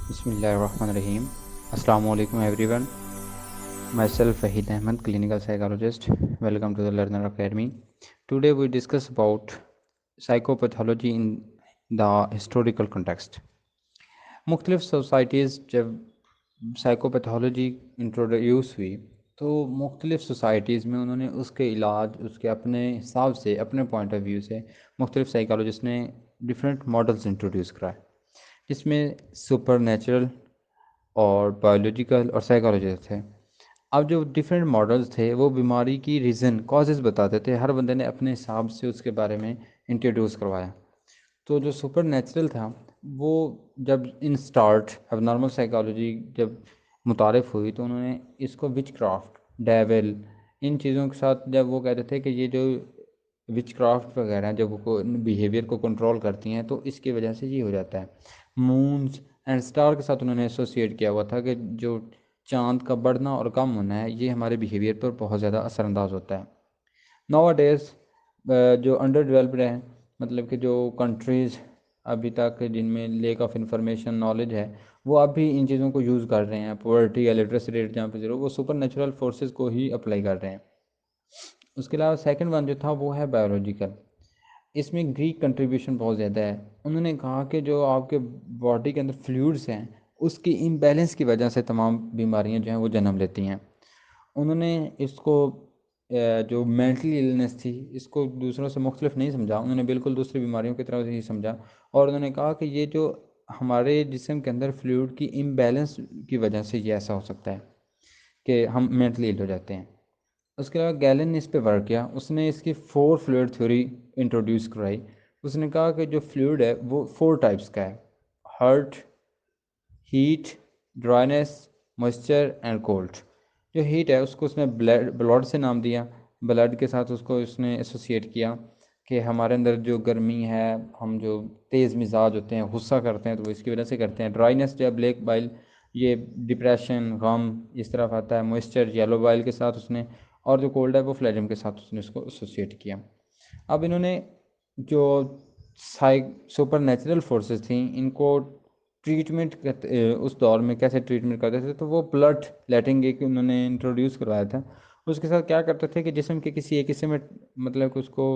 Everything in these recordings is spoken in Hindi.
Bismillahirrahmanirrahim. Assalamu alaikum everyone. Myself Wahid Ahmed, clinical psychologist. Welcome to the Learner Academy. Today we discuss about psychopathology in the historical context. मुख्तलिफ सोसाइटीज़ जब साइकोपैथोलॉजी इंट्रोड्यूस हुई तो मुख्तलिफ सोसाइटीज़ में उन्होंने उसके इलाज उसके अपने हिसाब से अपने पॉइंट ऑफ व्यू से मुख्तलिफ साइकोलॉजिस्ट ने डिफरेंट मॉडल्स इंट्रोड्यूस कराए जिसमें सुपर नेचुरल और बायोलॉजिकल और साइकोलॉजी थे। अब जो डिफरेंट मॉडल्स थे वो बीमारी की रीज़न कॉजेज़ बताते थे, हर बंदे ने अपने हिसाब से उसके बारे में इंट्रोड्यूस करवाया। तो जो सुपर नेचुरल था वो जब इन स्टार्ट अब नॉर्मल साइकोलॉजी जब मुतारिफ़ हुई तो उन्होंने इसको विच क्राफ्ट डेविल इन चीज़ों के साथ जब वो कहते थे कि ये जो विच क्राफ्ट वगैरह जब वो बिहेवियर को कंट्रोल करती हैं तो इसकी वजह से ये हो जाता है। मून्स एंड स्टार के साथ उन्होंने एसोसिएट किया हुआ था कि जो चांद का बढ़ना और कम होना है ये हमारे बिहेवियर पर बहुत ज़्यादा असरअंदाज होता है। नावा डेज जो अंडर डेवलप्ड हैं, मतलब कि जो कंट्रीज़ अभी तक जिनमें लेक ऑफ इंफॉर्मेशन नॉलेज है वो अब भी इन चीज़ों को यूज़ कर रहे हैं। पॉवर्टी या लिटरेसी रेट जहाँ पे ज़ीरो, वो सुपर नेचुरल फोर्सेस को ही अप्लाई कर रहे हैं। उसके अलावा सेकंड वन जो था वो है बायोलॉजिकल। इसमें ग्रीक कंट्रीब्यूशन बहुत ज़्यादा है। उन्होंने कहा कि जो आपके बॉडी के अंदर फ्लूइड्स हैं उसकी इम्बैलेंस की वजह से तमाम बीमारियां जो हैं वो जन्म लेती हैं। उन्होंने इसको जो मेंटली इलनेस थी इसको दूसरों से मुख्तलिफ नहीं समझा, उन्होंने बिल्कुल दूसरी बीमारियों की तरह से ही समझा। और उन्होंने कहा कि ये जो हमारे जिस्म के अंदर फ्लूइड की इम्बैलेंस की वजह से ये ऐसा हो सकता है कि हम मेंटली इल हो जाते हैं। उसके अलावा गैलन ने इस पे वर्क किया, उसने इसकी फोर फ्लूइड थ्योरी इंट्रोड्यूस कराई। उसने कहा कि जो फ्लूइड है वो फोर टाइप्स का है: hurt, heat, dryness, moisture and cold. जो हीट है उसको उसने ब्लड से नाम दिया, ब्लड के साथ उसको उसने एसोसिएट किया कि हमारे अंदर जो गर्मी है, हम जो तेज़ मिजाज होते हैं, गुस्सा करते हैं तो वो इसकी वजह से करते हैं। ड्राइनेस जो है ब्लैक बाइल, ये डिप्रेशन गम इस तरफ आता है। मॉइस्चर येलो बाइल के साथ उसने, और जो कोल्ड है वो फ्लैजम के साथ उसने उसको एसोसिएट किया। अब इन्होंने जो साइक सुपर नेचुरल फोर्सेस थी इनको ट्रीटमेंट उस दौर में कैसे ट्रीटमेंट करते थे तो वो ब्लड लेटिंग एक उन्होंने इंट्रोड्यूस करवाया था। उसके साथ क्या करते थे कि जिस्म के किसी एक हिस्से में मतलब कि उसको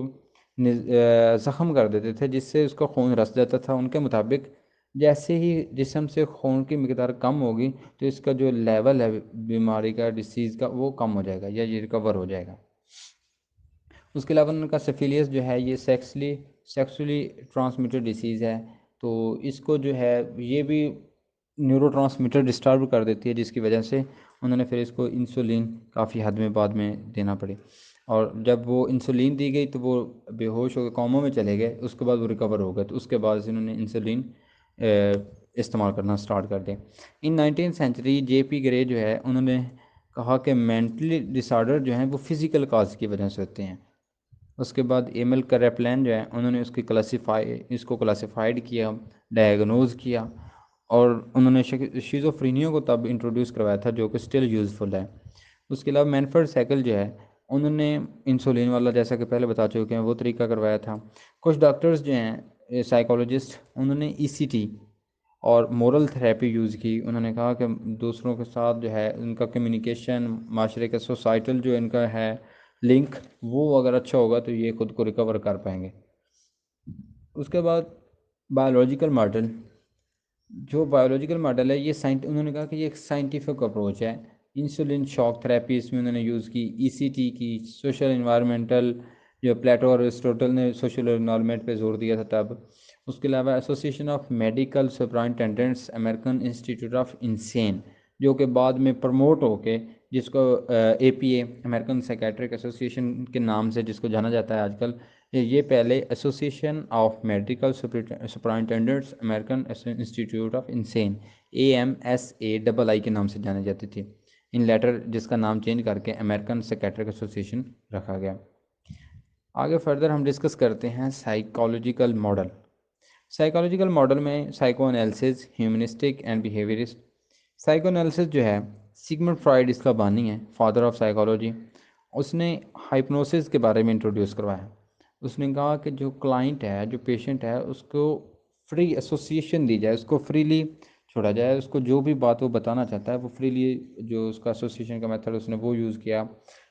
ज़ख़म कर देते थे जिससे उसका खून रस जाता था उनके मुताबिक। जैसे ही जिस्म से खून की मकदार कम होगी तो इसका जो लेवल है बीमारी का, डिसीज़ का, वो कम हो जाएगा या ये रिकवर हो जाएगा। उसके अलावा उनका सिफिलियस जो है ये सेक्सुअली ट्रांसमिटेड डिसीज़ है। तो इसको जो है ये भी न्यूरोट्रांसमीटर डिस्टर्ब कर देती है जिसकी वजह से उन्होंने फिर इसको इंसुलिन काफ़ी हद में बाद में देना पड़ी। और जब वो इंसुलिन दी गई तो वो बेहोश हो गए, कॉमा में चले गए, उसके बाद वो रिकवर हो गए। तो उसके बाद से इन्होंने इंसुलिन इस्तेमाल करना स्टार्ट कर दिया। In 19th century J P Gray जो है उन्होंने कहा कि मेंटली डिसऑर्डर जो हैं वो फिज़िकल काज की वजह से होते हैं। उसके बाद एमएल करेप्लैन जो है उन्होंने इसको क्लासिफाइड किया, डायग्नोज किया, और उन्होंने शिज़ोफ्रेनिया को तब इंट्रोड्यूस करवाया था जो कि स्टिल यूज़फुल है। उसके अलावा मैनफर्ड साइकिल जो है उन्होंने इंसुलिन वाला, जैसा कि पहले बता चुके हैं, वो तरीका करवाया था। कुछ डॉक्टर्स जो हैं साइकोलॉजिस्ट उन्होंने ईसीटी और मोरल थेरेपी यूज़ की। उन्होंने कहा कि दूसरों के साथ जो है उनका कम्युनिकेशन, माशरे का सोसाइटल जो इनका है लिंक, वो अगर अच्छा होगा तो ये खुद को रिकवर कर पाएंगे। उसके बाद बायोलॉजिकल मॉडल, जो बायोलॉजिकल मॉडल है ये उन्होंने कहा कि ये एक साइंटिफिक अप्रोच है। इंसुलिन शॉक थेरेपी इसमें उन्होंने यूज़ की, ईसीटी की, सोशल इन्वायरमेंटल, जो प्लेटो और एरिस्टोटल ने सोशल इन्वायरमेंट पे जोर दिया था तब। उसके अलावा association of medical superintendents American institute of insane, जो कि बाद में प्रमोट होके जिसको एपीए अमेरिकन साइकेट्रिक एसोसिएशन के नाम से जिसको जाना जाता है आजकल, ये पहले association of medical superintendents American institute of insane AMSA के नाम से जानी जाती थी। इन लेटर जिसका नाम चेंज करके अमेरिकन साइकेट्रिक एसोसिएशन रखा गया। आगे फर्दर हम डिस्कस करते हैं साइकोलॉजिकल मॉडल। साइकोलॉजिकल मॉडल में psycho analysis, humanistic and behaviourist. Psycho analysis जो है सिगमंड फ्रॉइड इसका बानी है, फादर ऑफ साइकोलॉजी। उसने हाइप्नोसिस के बारे में इंट्रोड्यूस करवाया। उसने कहा कि जो क्लाइंट है, जो पेशेंट है, उसको फ्री एसोसिएशन दी जाए, उसको फ्रीली छोड़ा जाए, उसको जो भी बात वो बताना चाहता है वो फ्रीली, जो उसका एसोसिएशन का मेथड उसने वो यूज़ किया।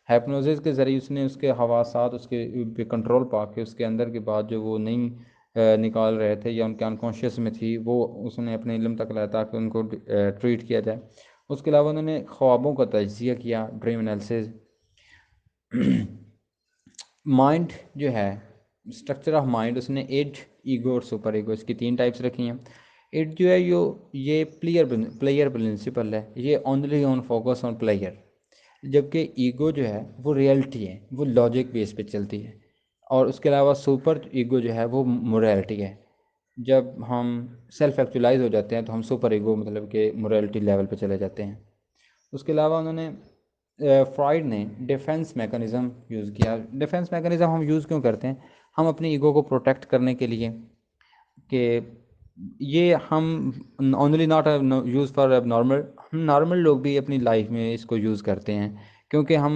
हाइप्नोसिस के ज़रिए उसने उसके हवासात उसके पे कंट्रोल पा के उसके अंदर की बात जो वो नहीं निकाल रहे थे या उनके अनकॉन्शियस में थी वो उसने अपने इल्म तक लाया ताकि उनको ट्रीट किया जाए। उसके अलावा उन्होंने ख्वाबों का तजिया किया, ड्रीम एनालिसिस। माइंड जो है, स्ट्रक्चर ऑफ माइंड, उसने इड, ईगो और सुपर ईगो, इसकी 3 टाइप्स रखी हैं। इड जो है ये प्लेयर प्रिंसिपल है, ये only on focus on player, जबकि ईगो जो है वो रियलिटी है, वो लॉजिक बेस पे चलती है। और उसके अलावा सुपर ईगो जो है वो मोरालिटी है। जब हम सेल्फ एक्चुअलाइज हो जाते हैं तो हम सुपर ईगो मतलब कि मोरालिटी लेवल पे चले जाते हैं। उसके अलावा उन्होंने फ्रॉइड ने डिफेंस मैकेनिज़्म यूज़ किया। डिफेंस मैकेनिज़्म हम यूज़ क्यों करते हैं? हम अपनी ईगो को प्रोटेक्ट करने के लिए, कि ये हम ओनली नॉट यूज़ फॉर अब नॉर्मल, हम नॉर्मल लोग भी अपनी लाइफ में इसको यूज़ करते हैं। क्योंकि हम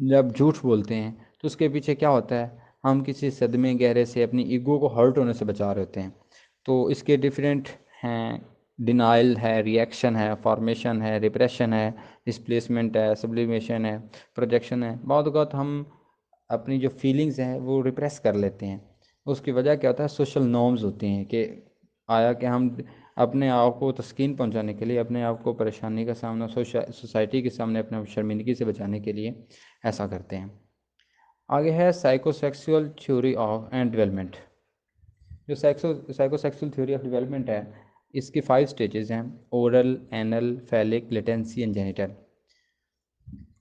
जब झूठ बोलते हैं तो उसके पीछे क्या होता है, हम किसी सदमे गहरे से अपनी ईगो को हर्ट होने से बचा रहे होते हैं। तो इसके डिफरेंट हैं, डिनाइल है, रिएक्शन है, फॉर्मेशन है, रिप्रेशन है, डिस्प्लेसमेंट है, सब्लिमेशन है, प्रोजेक्शन है। बहुत वक़्त हम अपनी जो फीलिंग्स हैं वो रिप्रेस कर लेते हैं। उसकी वजह क्या होता है, सोशल नॉर्म्स होती हैं कि आया कि हम अपने आप को तस्कीन पहुंचाने के लिए, अपने आप को परेशानी का सामना सोसाइटी के सामने अपने शर्मिंदगी से बचाने के लिए ऐसा करते हैं। आगे है psychosexual theory of and development. जो साइकोसेक्सुअल थ्योरी ऑफ डेवलपमेंट है, इसकी 5 स्टेजेस हैं: oral, anal, phallic, latency and genital.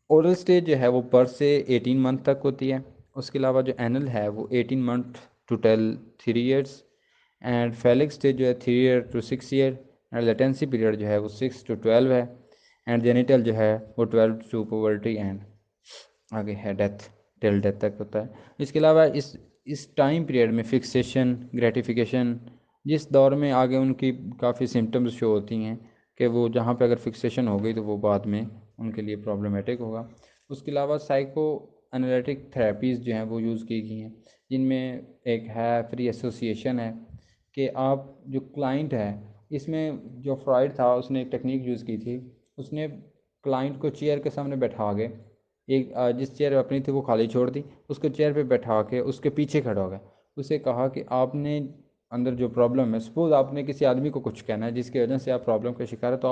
Oral stage जो है वो बर्थ से 18 मंथ तक होती है। उसके अलावा जो एनल है वो 18 month to till 3 years. And phallic stage जो है 3 year to 6 year. And latency period जो है वो 6 to 12 है। एंड जेनिटल जो है वो 12 टू पुबर्टी एंड आगे है डेथ, टिल डेथ तक होता है। इसके अलावा इस टाइम पीरियड में फिक्सेशन, ग्रेटिफिकेशन, जिस दौर में आगे उनकी काफ़ी सिम्टम्स शो होती हैं कि वो जहाँ पे अगर फिक्सेशन हो गई तो वो बाद में उनके लिए प्रॉब्लमेटिक होगा। उसके अलावा साइको एनालिटिक थेरेपीज़ जो हैं वो यूज़ की गई हैं, जिनमें एक है फ्री एसोसिएशन है, कि आप जो क्लाइंट है, इसमें जो फ्रॉइड था उसने एक टेक्निक यूज़ की थी। उसने क्लाइंट को चेयर के सामने बैठा के, एक जिस चेयर अपनी थी वो खाली छोड़ दी, उसको चेयर पे बैठा के उसके पीछे खड़ा हो गया। उसे कहा कि आपने अंदर जो प्रॉब्लम है, सपोज़ आपने किसी आदमी को कुछ कहना है जिसकी वजह से आप प्रॉब्लम का शिकार है, तो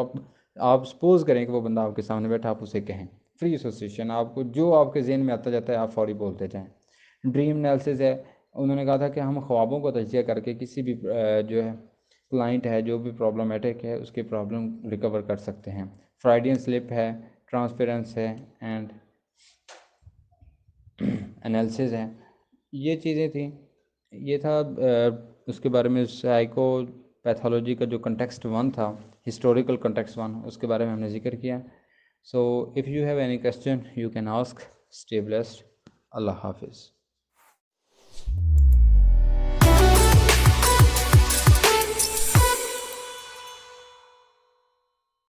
आप सपोज़ करें कि वो बंदा आपके सामने बैठा, आप उसे कहें। फ्री एसोसिएशन, आपको जो आपके जहन में आता जाता है आप फौरी बोलते जाएँ। ड्रीम एनालिसिस है, उन्होंने कहा था कि हम ख्वाबों को तजिया करके किसी भी जो है क्लाइंट है जो भी प्रॉब्लमेटिक है उसकी प्रॉब्लम रिकवर कर सकते हैं। फ्राइडियन स्लिप है, ट्रांसपेरेंस है एंड एनालिसिस है। ये चीज़ें थी, ये था उसके बारे में। साइको पैथोलॉजी का जो कंटेक्स्ट वन था, हिस्टोरिकल कंटेक्स्ट वन, उसके बारे में हमने जिक्र किया। So if you have any question you can ask. Stay blessed. Allah हाफिज़।